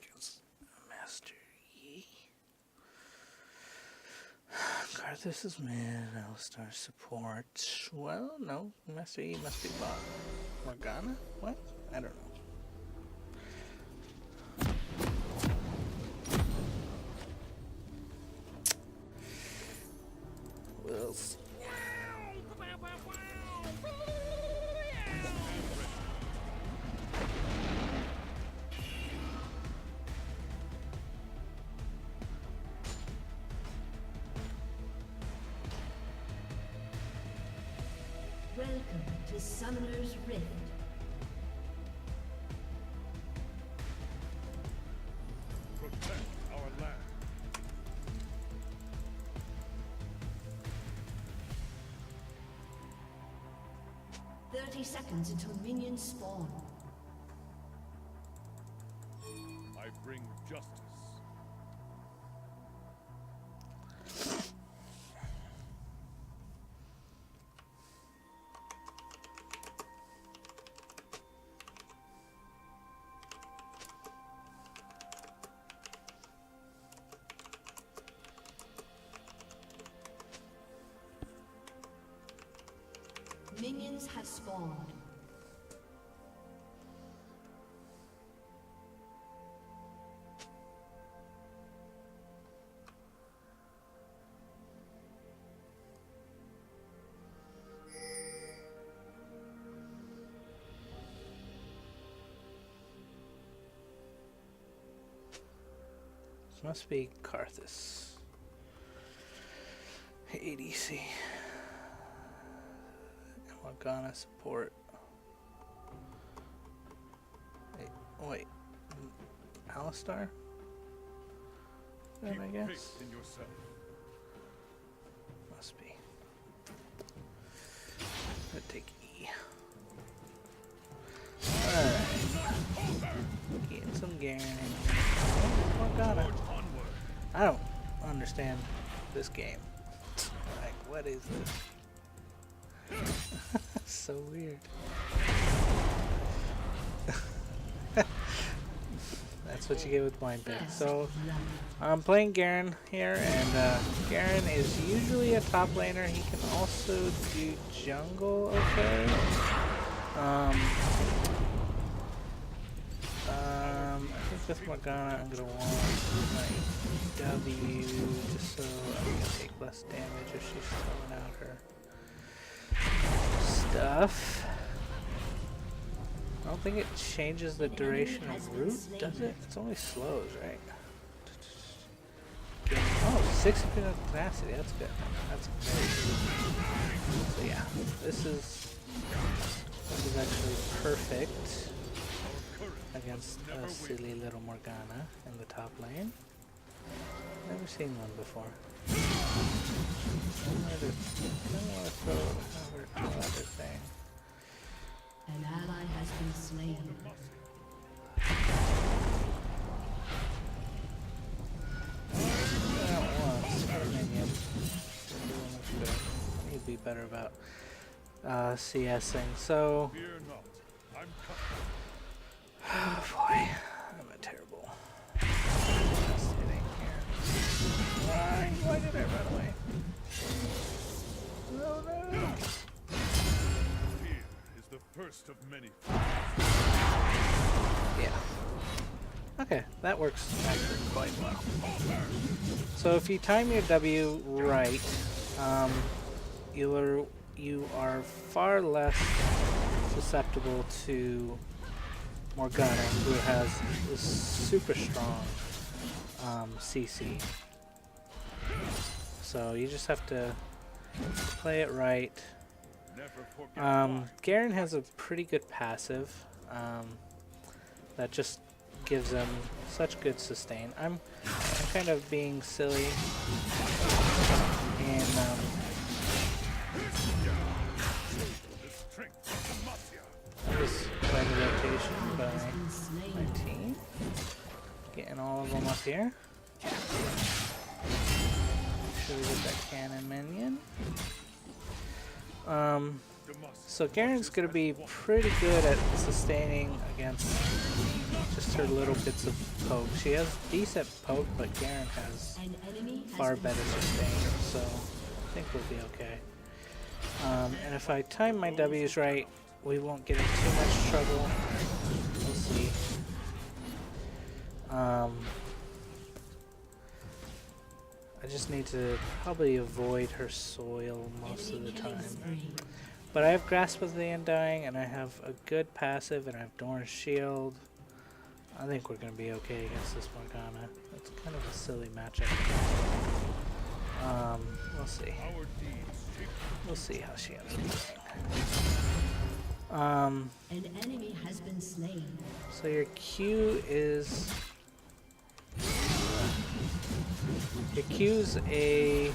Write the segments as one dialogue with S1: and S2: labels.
S1: against Master Yi. Karthus is mid, Alistar support. Well, no, Master Yi must be bot. Morgana? What? I don't know. We'll see.
S2: Welcome to Summoner's Rift.
S3: Protect our land.
S2: 30 seconds until minions spawn.
S3: I bring justice.
S2: Minions have spawned.
S1: This must be Karthus. ADC. Morgana support. Wait. Alistar? Then I
S3: Keep
S1: guess.
S3: faith in yourself.
S1: Must be. I'll take E. Alright. Getting some Garen. Morgana. I don't understand this game. Like, what is this? So weird. That's what you get with blind pick. So I'm playing Garen here, and Garen is usually a top laner. He can also do jungle okay. I think with Morgana I'm gonna want my W just so I'm gonna take less damage if she's throwing out her stuff. I don't think it changes the duration of root, does it? It's only slows, right? Oh, 60% capacity, that's good. That's very good. So yeah, this is actually perfect against a silly little Morgana in the top lane. Never seen one before. I don't want to throw her other thing.
S2: An ally has been slain.
S1: Not once, per minion. I need to be better about CSing. So,
S3: Fear not. I'm coming.
S1: oh boy, I'm a terrible sitting here. Why did I run away? No, no.
S3: Fear is the first of many.
S1: Yeah. Okay, that works actually quite well. So if you time your W right, you are far less susceptible to Morgana, who has a super strong CC. So you just have to play it right. Garen has a pretty good passive that just gives him such good sustain. I'm kind of being silly and I just playing the rotation by my team, getting all of them up here. Make sure we get that cannon minion. So Garen's gonna be pretty good at sustaining against just her little bits of poke. She has decent poke, but Garen has
S2: An enemy has
S1: far
S2: been
S1: better sustain, so I think we'll be okay. And if I time my W's right, we won't get in too much trouble. We'll see. I just need to probably avoid her soil most of the time. But I have Grasp of the Undying, and I have a good passive, and I have Doran's Shield. I think we're going to be okay against this Morgana. It's kind of a silly matchup. We'll see. We'll see how she ends up doing.
S2: An enemy has been slain.
S1: So your Q is... Your Q's a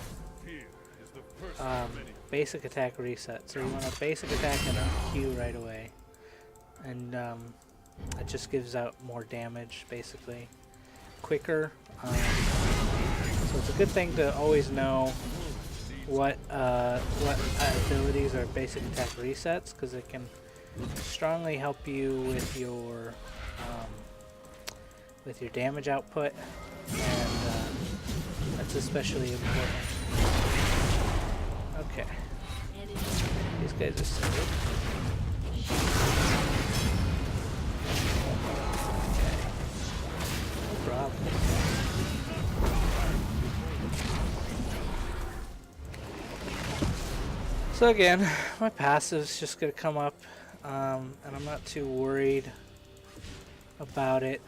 S1: basic attack reset. So you want a basic attack and a Q right away. And it just gives out more damage, basically. Quicker. So it's a good thing to always know what abilities are basic attack resets, because it can strongly help you with your damage output, and that's especially important. Okay, these guys are silly. Okay, no problem. So again, my passive's just gonna come up, and I'm not too worried about it.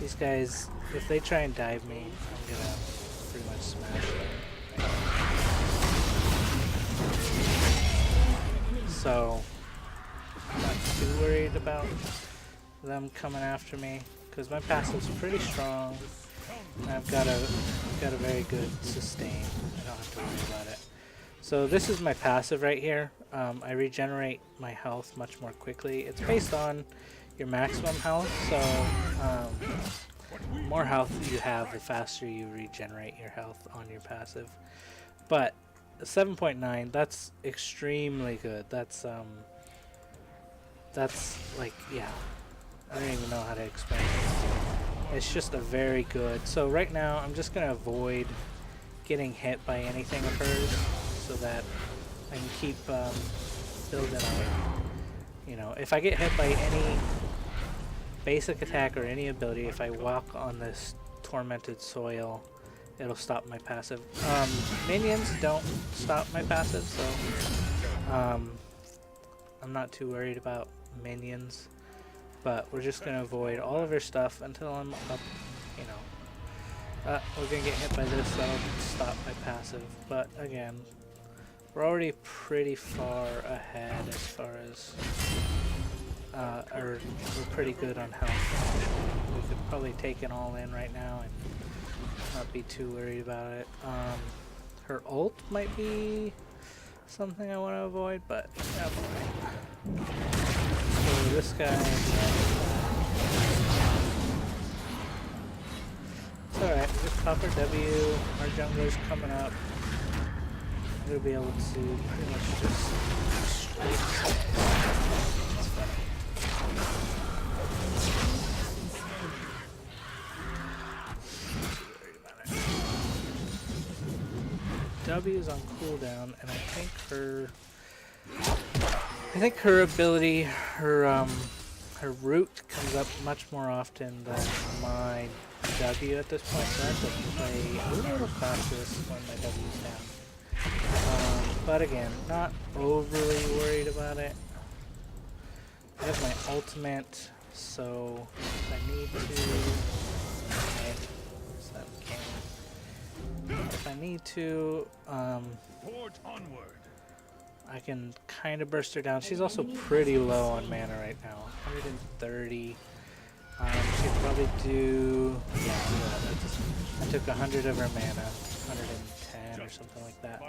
S1: These guys, if they try and dive me, I'm gonna pretty much smash them. So I'm not too worried about them coming after me, because my passive's pretty strong, and I've got a very good sustain. I don't have to worry about it. So this is my passive right here. I regenerate my health much more quickly. It's based on your maximum health, so the more health you have, the faster you regenerate your health on your passive. But 7.9, that's extremely good. That's like, yeah, I don't even know how to explain it. It's just a very good. So right now, I'm just gonna avoid getting hit by anything of hers, so that I can keep building on. You know, if I get hit by any basic attack or any ability, if I walk on this tormented soil, it'll stop my passive. Minions don't stop my passive, so I'm not too worried about minions. But we're just gonna avoid all of her stuff until I'm up, you know. We're gonna get hit by this, that'll stop my passive. But again, we're already pretty far ahead as far as, or we're pretty good on health. We could probably take it all in right now and not be too worried about it. Her ult might be something I want to avoid, but yeah, I'm alright. So this guy, it's alright, just pop our W, our jungler's coming up. I'm gonna be able to pretty much just straight. That's funny. W is on cooldown, and I think her ability, her root comes up much more often than my W at this point, so I have to play a little cautious when my W's down. But again, not overly worried about it. I have my ultimate, so if I need to, if I need to, I can kind of burst her down. She's also pretty low on mana right now, 130. She could probably do, yeah, I took 100 of her mana, 110 or something like that,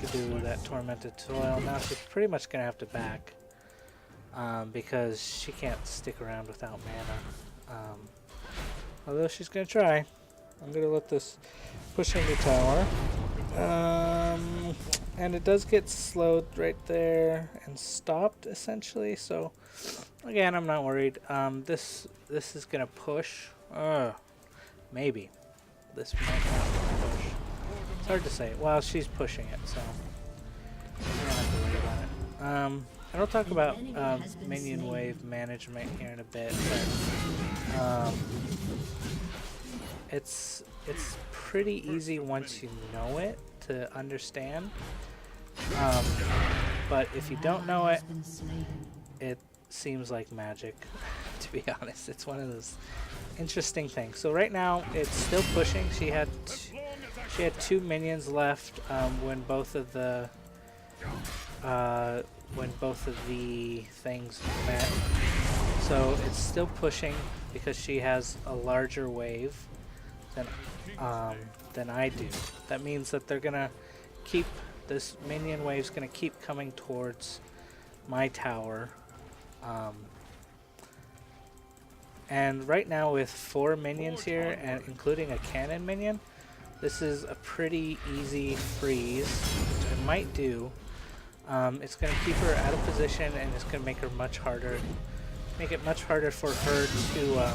S1: to do that tormented soil. Now she's pretty much gonna have to back, because she can't stick around without mana. Although she's gonna try. I'm gonna let this push into tower. And it does get slowed right there and stopped essentially. So again, I'm not worried. This is gonna push. Maybe this might not push. It's hard to say. Well, she's pushing it, so I don't have to worry about it. And I'll talk about minion wave management here in a bit, but it's pretty easy once you know it to understand. But if you don't know it, it seems like magic. To be honest, it's one of those interesting things. So right now it's still pushing. She had 2 minions left when both of the things met. So it's still pushing because she has a larger wave than I do. That means that they're gonna keep this minion wave's gonna keep coming towards my tower. And right now with 4 minions here, and including a cannon minion, this is a pretty easy freeze, which I might do. It's going to keep her out of position, and it's going to make it much harder for her to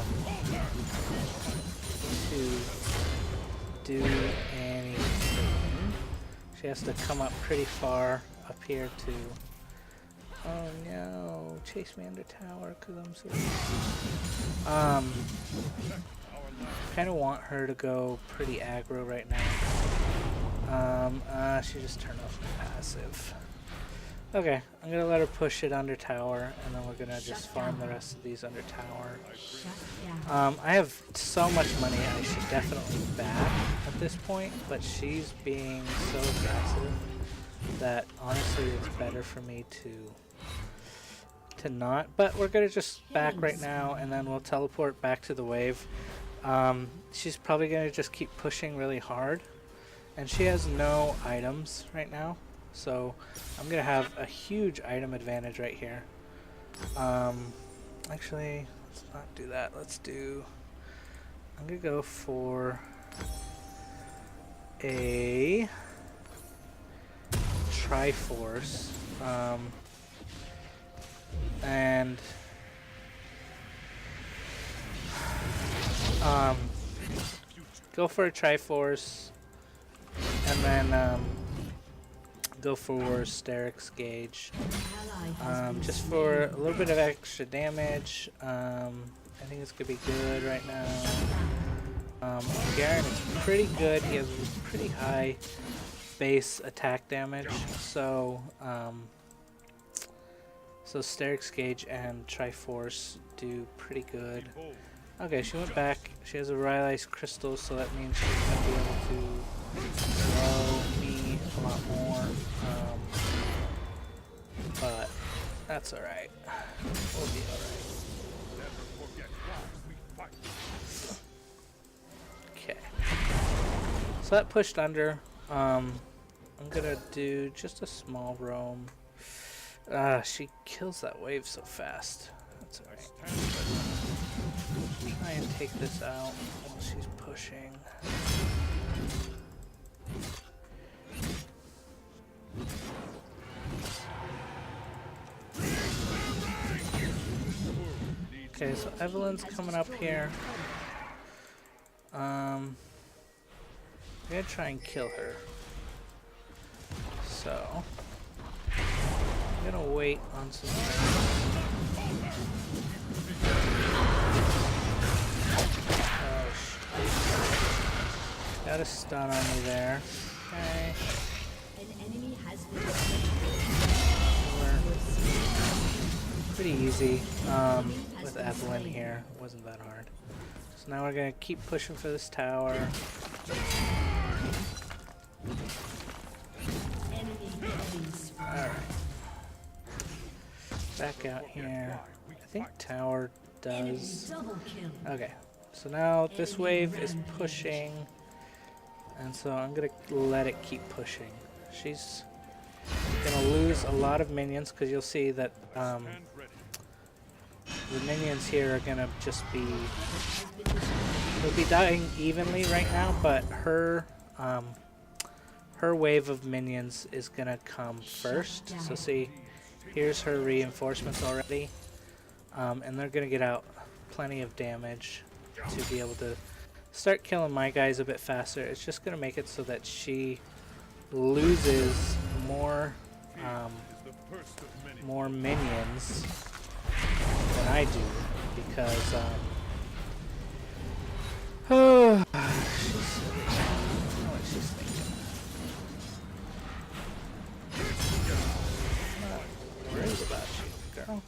S1: do anything. She has to come up pretty far up here to... Oh no, chase me under tower because I'm so kind of want her to go pretty aggro right now. She just turned off the passive. Okay, I'm gonna let her push it under tower, and then we're gonna just farm the rest of these under tower. I have so much money I should definitely back at this point, but she's being so aggressive that honestly it's better for me to not, but we're gonna just back right now, and then we'll teleport back to the wave. She's probably gonna just keep pushing really hard, and she has no items right now, so I'm gonna have a huge item advantage right here. Actually, let's not do that. I'm gonna go for a Triforce. And go for a Triforce, and then go for Sterix Gauge, just for a little bit of extra damage. I think it's gonna be good right now. Garen is pretty good. He has pretty high base attack damage, so so Sterix Gauge and Triforce do pretty good. Okay, she went back. She has a Rylai's Crystal, so that means she's going to be able to slow me a lot more. But that's alright. We'll be alright. Okay. So that pushed under. I'm going to do just a small roam. She kills that wave so fast. That's alright. Try and take this out while she's pushing. Okay, so Evelyn's coming up here. I'm gonna try and kill her. So I'm gonna wait on some things. Oh shit. Got a stun on me there. Okay.
S2: An enemy has been
S1: pretty easy with Evelyn here. It wasn't that hard. So now we're gonna keep pushing for this tower. Alright. Back out here. I think tower does... Okay. So now this wave is pushing. And so I'm gonna let it keep pushing. She's gonna lose a lot of minions because you'll see that the minions here are gonna just be... They'll be dying evenly right now, but her her wave of minions is gonna come first. So see, here's her reinforcements already. And they're gonna get out plenty of damage to be able to start killing my guys a bit faster. It's just gonna make it so that she loses more more minions than I do, because I don't know what she's thinking. I'm not worried about you, girl.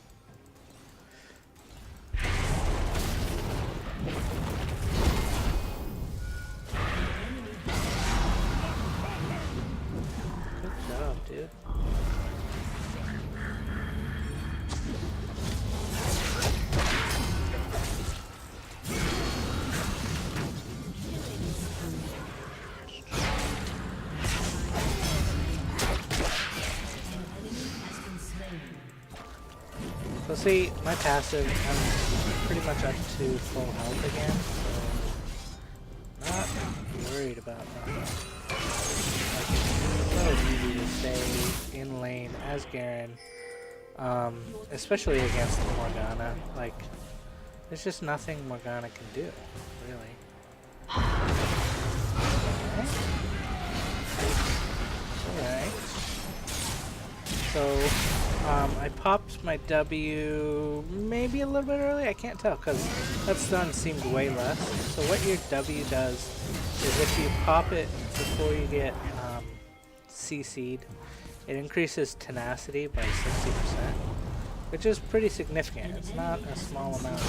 S1: Good job, dude. So see, my passive, I'm pretty much up to full health again, so not worried about that. Like, it's so easy to stay in lane as Garen, especially against Morgana. Like, there's just nothing Morgana can do, really. Alright. So, I popped my W maybe a little bit early, I can't tell, because that stun seemed way less. So what your W does is if you pop it before you get CC'd, it increases tenacity by 60%, which is pretty significant. It's not a small amount.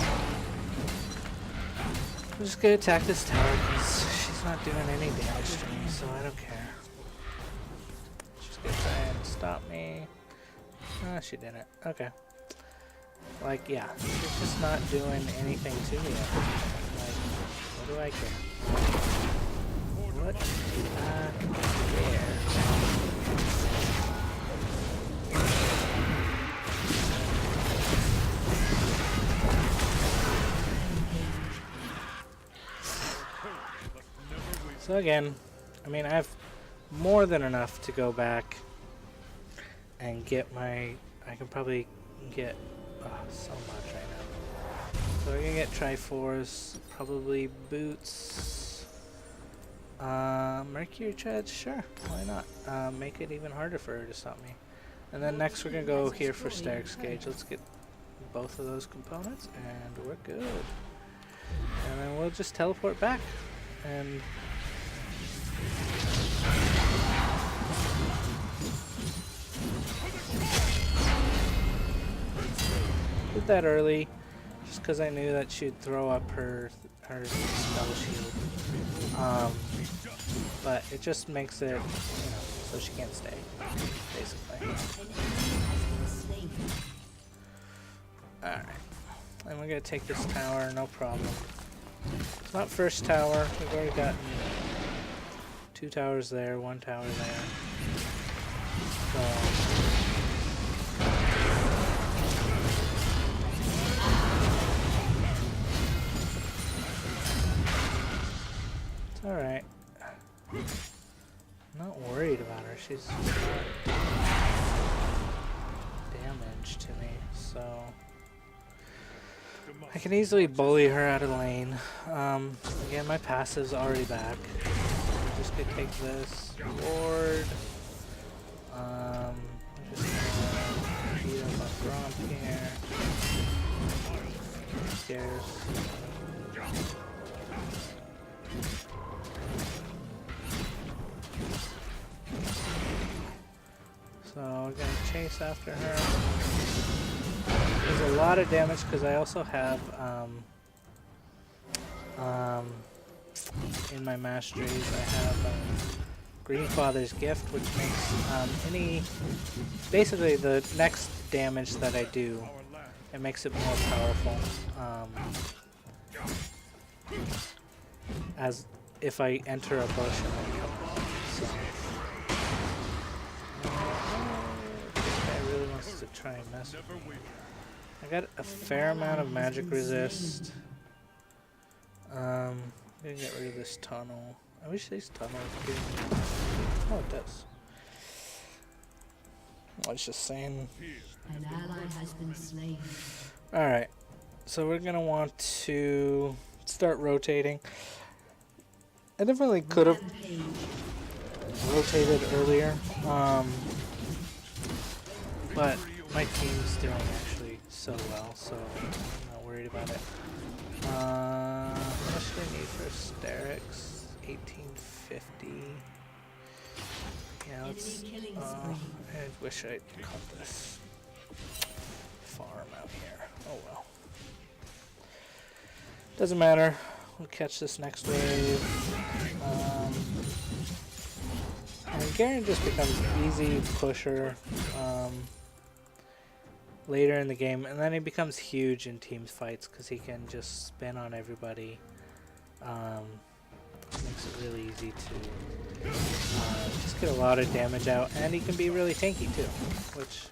S1: I'm just going to attack this tower because she's not doing any damage to me, so I don't care. She's going to try and stop me. Ah, she didn't. Okay. Like, yeah, she's just not doing anything to me. Like, what do I care? What do I care? So again, I mean, I have more than enough to go back and get my, I can probably get so much right now. So we're gonna get Triforce, probably boots, Mercury Treads, sure, why not? Make it even harder for her to stop me. And then next we're gonna go here for Steric's Gauge. Let's get both of those components and we're good. And then we'll just teleport back and did that early, just because I knew that she'd throw up her spell shield. But it just makes it, you know, so she can't stay, basically. Alright. And we're gonna take this tower, no problem. It's not first tower, we've already gotten 2 towers there, 1 tower there. So alright. I'm not worried about her. She's just not damage to me, so I can easily bully her out of lane. Again, my passive's already back. I'm just gonna take this ward. I'm just gonna beat up a Gromp here. Stairs. So we're gonna chase after her. There's a lot of damage because I also have in my masteries I have Greenfather's Gift, which makes basically the next damage that I do, it makes it more powerful. As if I enter a bush and then come out. So this guy really wants to try and mess with me. I got a fair amount of magic resist. I'm gonna get rid of this tunnel. I wish these tunnels could Oh, it does. I was just saying.
S2: An ally has been slain.
S1: Alright, so we're gonna want to start rotating. I definitely could have
S2: Rampage.
S1: rotated earlier, but my team's doing actually so well, so I'm not worried about it. How much do I need for Asterix? 1850. Yeah, let's.
S2: Enemy killing
S1: I
S2: spree.
S1: wish I'd caught this farm out here. Oh well. Doesn't matter. We'll catch this next wave. And Garen just becomes easy pusher later in the game, and then he becomes huge in team fights because he can just spin on everybody. Makes it really easy to just get a lot of damage out, and he can be really tanky too, which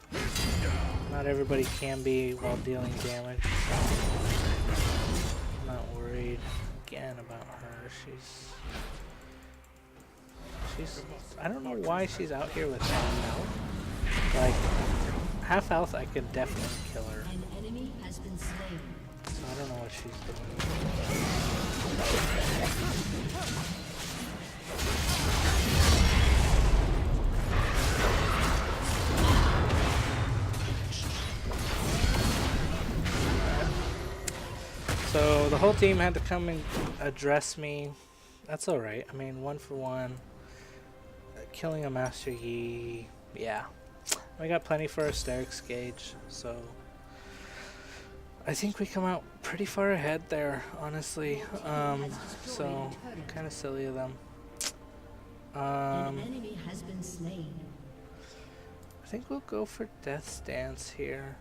S1: not everybody can be while dealing damage. So I'm not worried again about her. She's I don't know why she's out here with half health. Like half health, I could definitely kill her.
S2: An enemy has been slain.
S1: So I don't know what she's doing. So the whole team had to come and address me. That's alright. I mean, 1 for 1. Killing a Master Yi. Yeah. We got plenty for our Asterix gauge, so I think we come out pretty far ahead there, honestly. So kind of silly of them.
S2: An enemy has been slain.
S1: I think we'll go for Death's Dance here.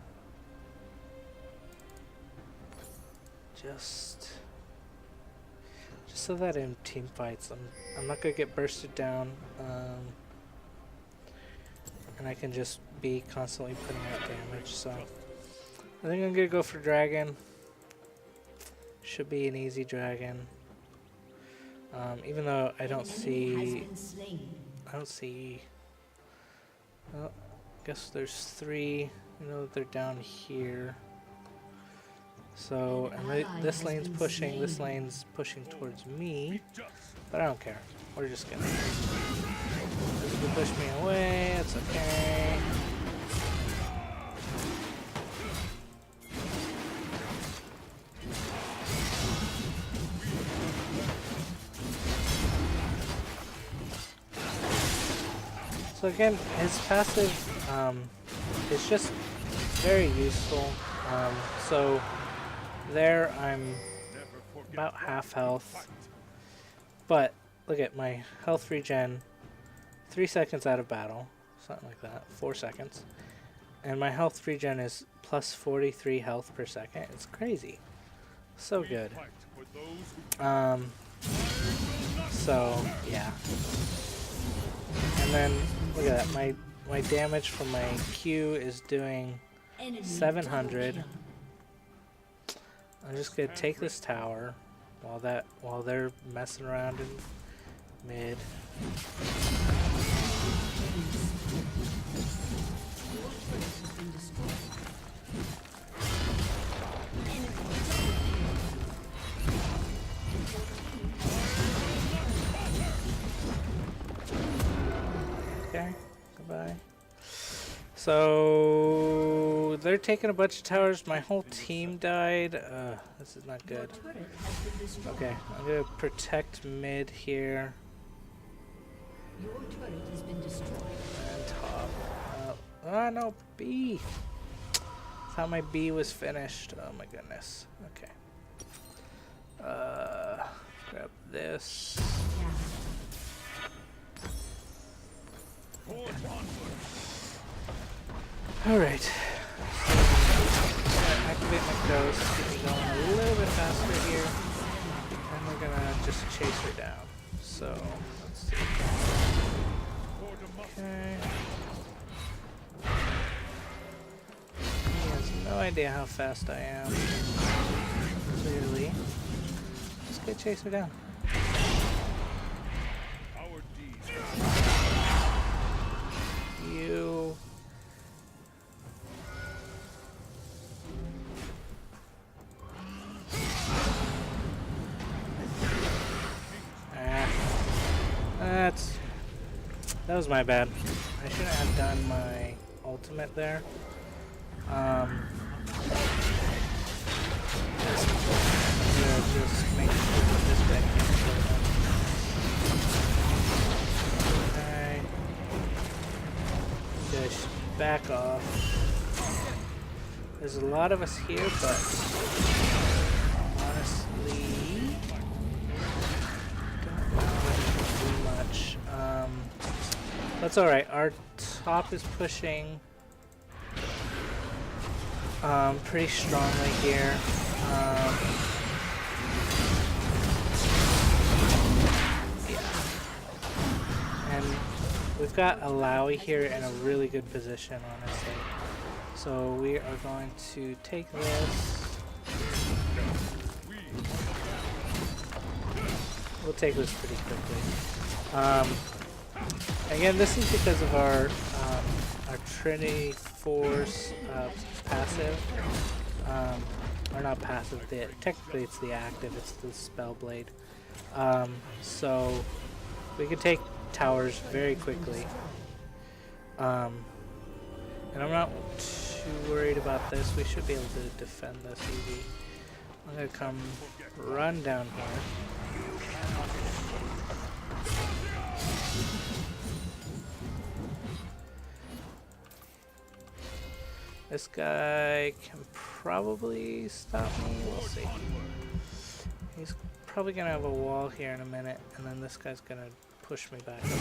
S1: Just so that in team fights, I'm not gonna get bursted down, and I can just be constantly putting out damage. So I think I'm gonna go for Dragon. Should be an easy dragon. Even though I don't see. Well, I guess there's 3. I know that they're down here. So, and this lane's pushing. This lane's pushing towards me, but I don't care. We're just gonna. If you push me away, it's okay. So again, his passive is just very useful. So there I'm about half health, but look at my health regen, 3 seconds out of battle, something like that, 4 seconds, and my health regen is plus 43 health per second. It's crazy, so good. So yeah. And then, look at that, my damage from my Q is doing 700. I'm just gonna take this tower while they're messing around in mid. Okay, goodbye. So they're taking a bunch of towers. My whole team died. This is not good. Okay, I'm gonna protect mid here.
S2: Your turret has been destroyed.
S1: And top. No, B. Thought my B was finished. Oh my goodness. Okay. Grab this. Alright. Activate my ghost, get me going a little bit faster here. And we're gonna just chase her down. So, let's see. Okay. He has no idea how fast I am. Clearly. Just go chase her down.
S3: Our deeds.
S1: you. That was my bad. I shouldn't have done my ultimate there. Yeah, just make sure that this guy can't kill them. Okay. Just back off. There's a lot of us here, but honestly, don't know if I can do much. That's alright. Our top is pushing pretty strongly here. Yeah. And we've got Alawi here in a really good position, honestly. So we are going to take this. We'll take this pretty quickly. Again, this is because of our Trinity Force passive. Or not passive, technically it's the active, it's the Spellblade. So we can take towers very quickly. And I'm not too worried about this. We should be able to defend this easy. I'm gonna come run down here. This guy can probably stop me. We'll see. He's probably gonna have a wall here in a minute, and then this guy's gonna push me back. Okay.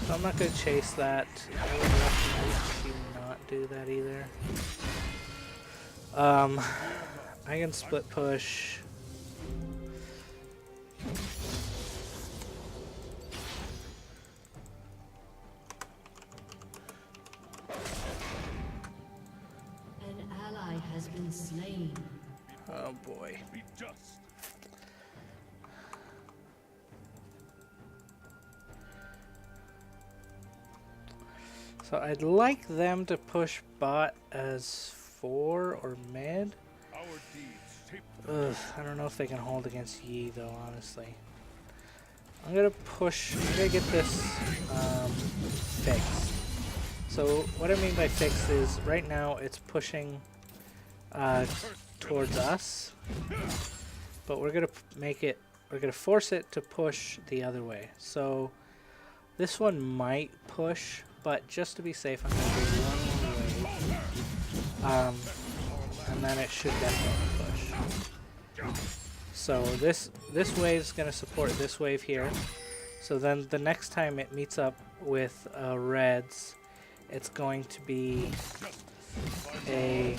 S1: So I'm not gonna chase that. I would recommend you not do that either. I can split push.
S2: An ally has been slain.
S1: Oh boy.
S3: Be just.
S1: So I'd like them to push bot as 4 or mid.
S3: Our deeds shape
S1: Ugh, I don't know if they can hold against Yi though, honestly. I'm gonna get this fixed. So what I mean by fixed is right now it's pushing towards us, but we're gonna force it to push the other way. So this one might push, but just to be safe, I'm gonna do one wave, and then it should definitely push. So this wave is gonna support this wave here. So then the next time it meets up with reds, it's going to be a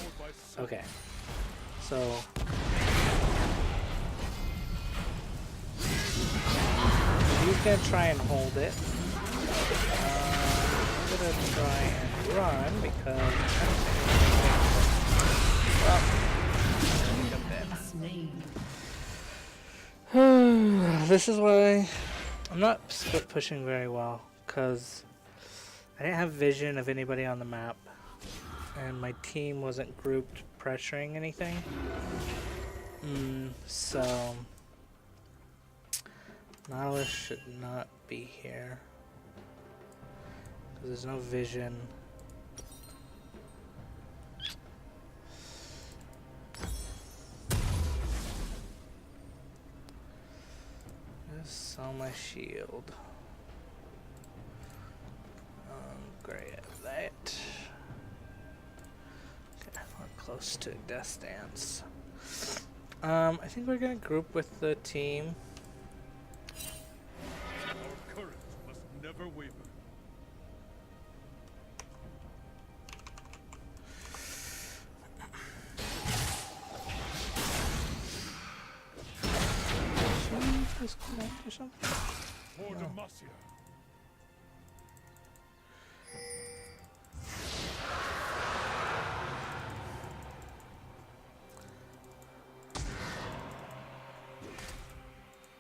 S1: okay. So he's gonna try and hold it. I'm gonna try and run because this is why I'm not split pushing very well, because I didn't have vision of anybody on the map and my team wasn't grouped pressuring anything. So Nautilus should not be here because there's no vision. Just sell my shield. Great at that. Okay, we're close to death dance. I think we're gonna group with the team.
S3: Our courage must never waver.
S1: Should we disconnect or something?
S3: For
S1: No.
S3: Demacia.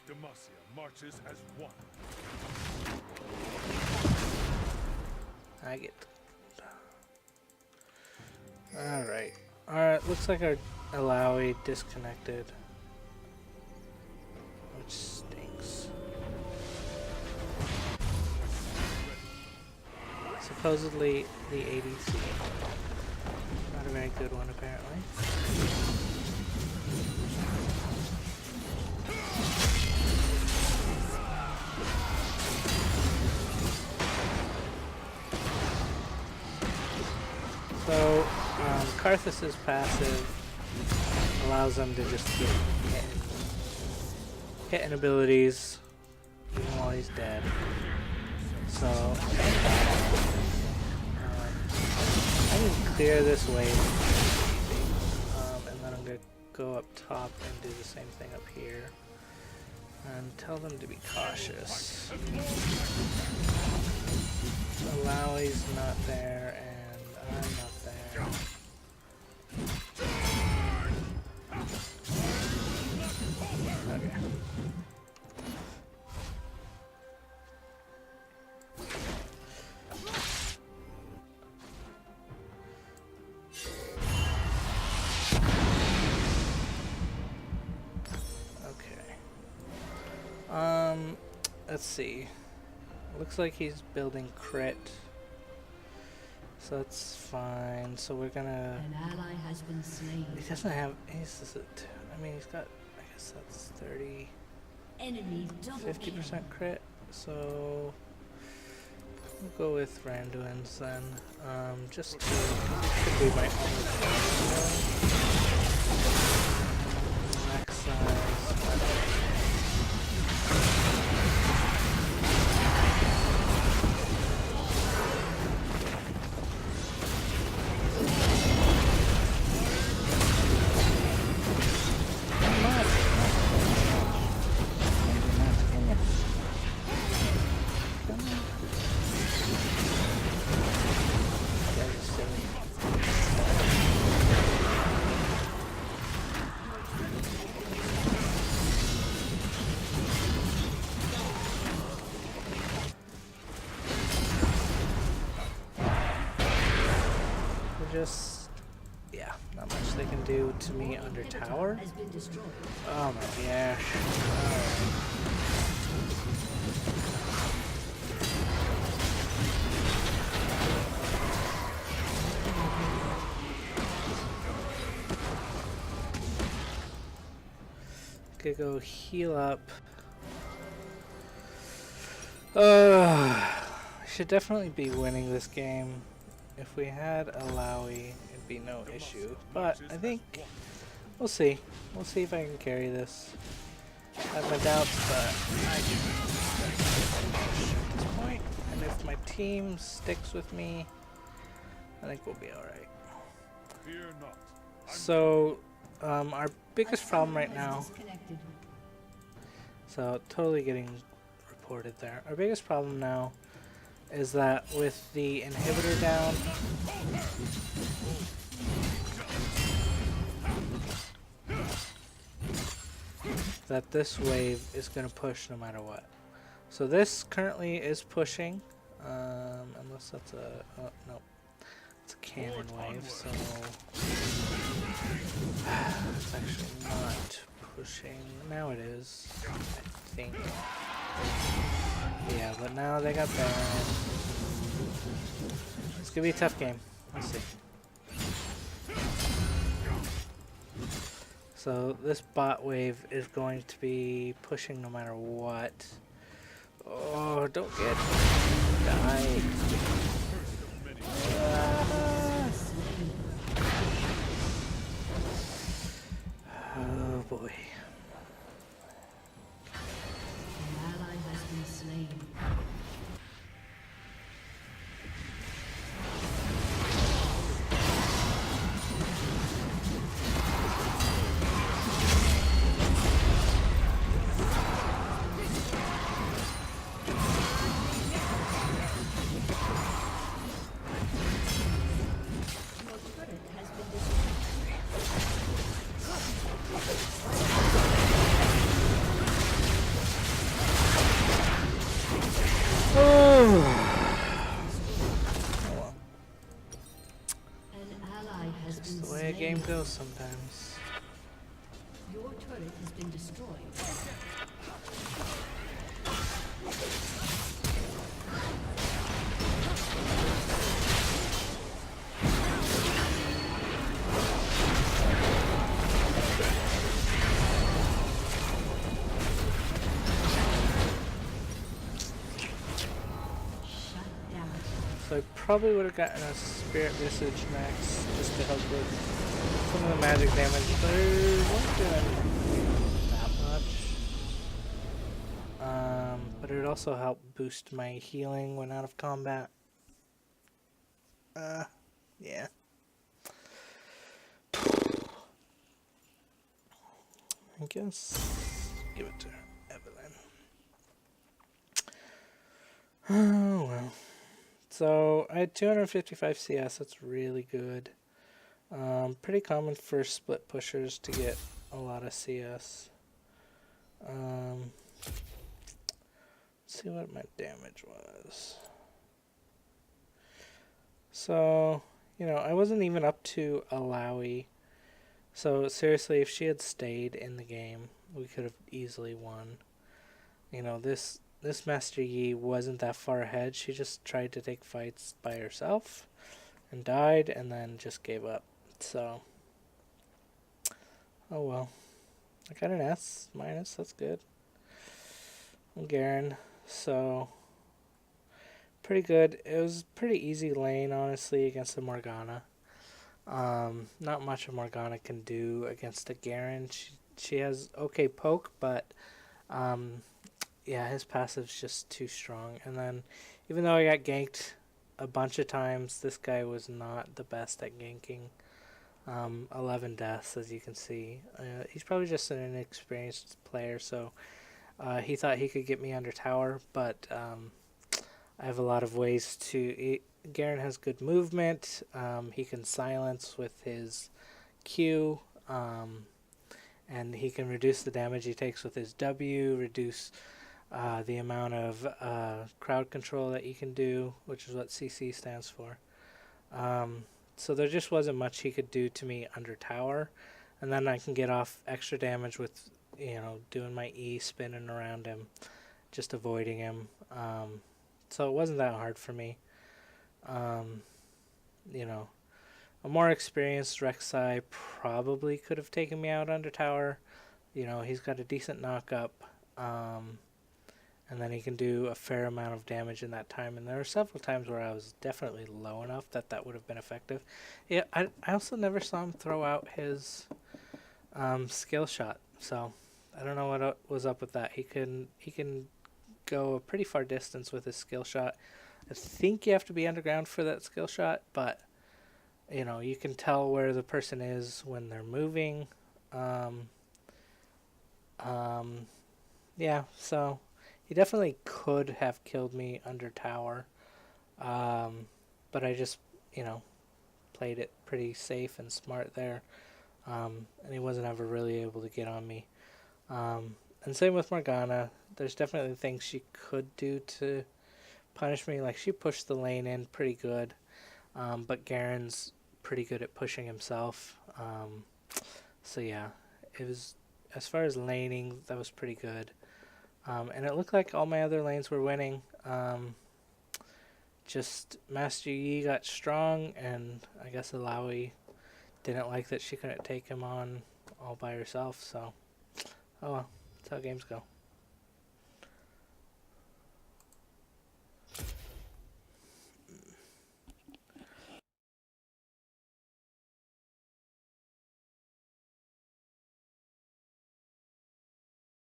S3: Demacia marches as one.
S1: I get. Alright. Alright, looks like our Alawi disconnected. Which stinks. Supposedly the ADC. Not a very good one apparently. So, Karthus's passive allows them to just get hitting abilities even while he's dead. So, I can clear this wave, and then I'm going to go up top and do the same thing up here. And tell them to be cautious. Alawi's not there, and I'm not there. Okay. Let's see. Looks like he's building crit. So that's fine. So we're gonna.
S2: An ally has been slain.
S1: He doesn't have. I mean, he's got. I guess that's 30.
S2: Enemy double
S1: 50% crit. So we'll go with Randuin's then. Just to. Could be my only max size. Just, yeah, not much they can do to me under tower.
S2: has been destroyed.
S1: Oh my gosh. Could go heal up. Should definitely be winning this game. If we had Alawi, it'd be no issue. But I think we'll see. We'll see if I can carry this. I have my doubts, but I can at this point. And if my team sticks with me, I think we'll be alright.
S3: Fear not.
S1: So, our biggest problem right now. So, totally getting reported there. Our biggest problem now is that with the inhibitor down, that this wave is going to push no matter what. So this currently is pushing, unless that's a, oh, no, it's a cannon wave, so it's actually not pushing. Now it is, I think. Yeah, but now they got Baron. It's gonna be a tough game. Let's see. So this bot wave is going to be pushing no matter what. Oh, don't get died. Oh boy.
S2: has
S1: Just
S2: been
S1: the way a
S2: slain.
S1: game goes sometimes.
S2: Your turret has been destroyed.
S1: So I probably would have gotten a Spirit Visage next, just to help with some of the magic damage, but it won't do that much. But it would also help boost my healing when out of combat. Yeah. I guess give it to Evelyn. Oh well. So I had 255 CS, that's really good. Pretty common for split pushers to get a lot of CS. Let's see what my damage was. So, you know, I wasn't even up to Alawi. So seriously, if she had stayed in the game, we could have easily won. You know, this Master Yi wasn't that far ahead. She just tried to take fights by herself and died and then just gave up. So, oh well. I got an S minus, that's good. I'm Garen, so pretty good. It was pretty easy lane, honestly, against the Morgana. Not much a Morgana can do against a Garen. She has okay poke, but yeah, his passive's just too strong. And then, even though I got ganked a bunch of times, this guy was not the best at ganking. 11 deaths, as you can see. He's probably just an inexperienced player, so he thought he could get me under tower, but I have a lot of ways to... Garen has good movement. He can silence with his Q, and he can reduce the damage he takes with his W, reduce the amount of crowd control that he can do, which is what CC stands for. So there just wasn't much he could do to me under tower, and then I can get off extra damage with, you know, doing my E, spinning around him, just avoiding him. So it wasn't that hard for me. You know, a more experienced Rek'Sai probably could have taken me out under tower. You know, he's got a decent knock-up, and then he can do a fair amount of damage in that time. And there are several times where I was definitely low enough that that would have been effective. Yeah, I also never saw him throw out his skill shot, so I don't know what was up with that. He can go a pretty far distance with his skill shot. I think you have to be underground for that skill shot, but you know, you can tell where the person is when they're moving. Yeah, so he definitely could have killed me under tower, but I just, you know, played it pretty safe and smart there, and he wasn't ever really able to get on me. And same with Morgana. There's definitely things she could do to punish me. Like, she pushed the lane in pretty good, but Garen's pretty good at pushing himself. So yeah, it was, as far as laning, that was pretty good. And it looked like all my other lanes were winning. Just Master Yi got strong, and I guess Alawi didn't like that she couldn't take him on all by herself. So, oh well, that's how games go.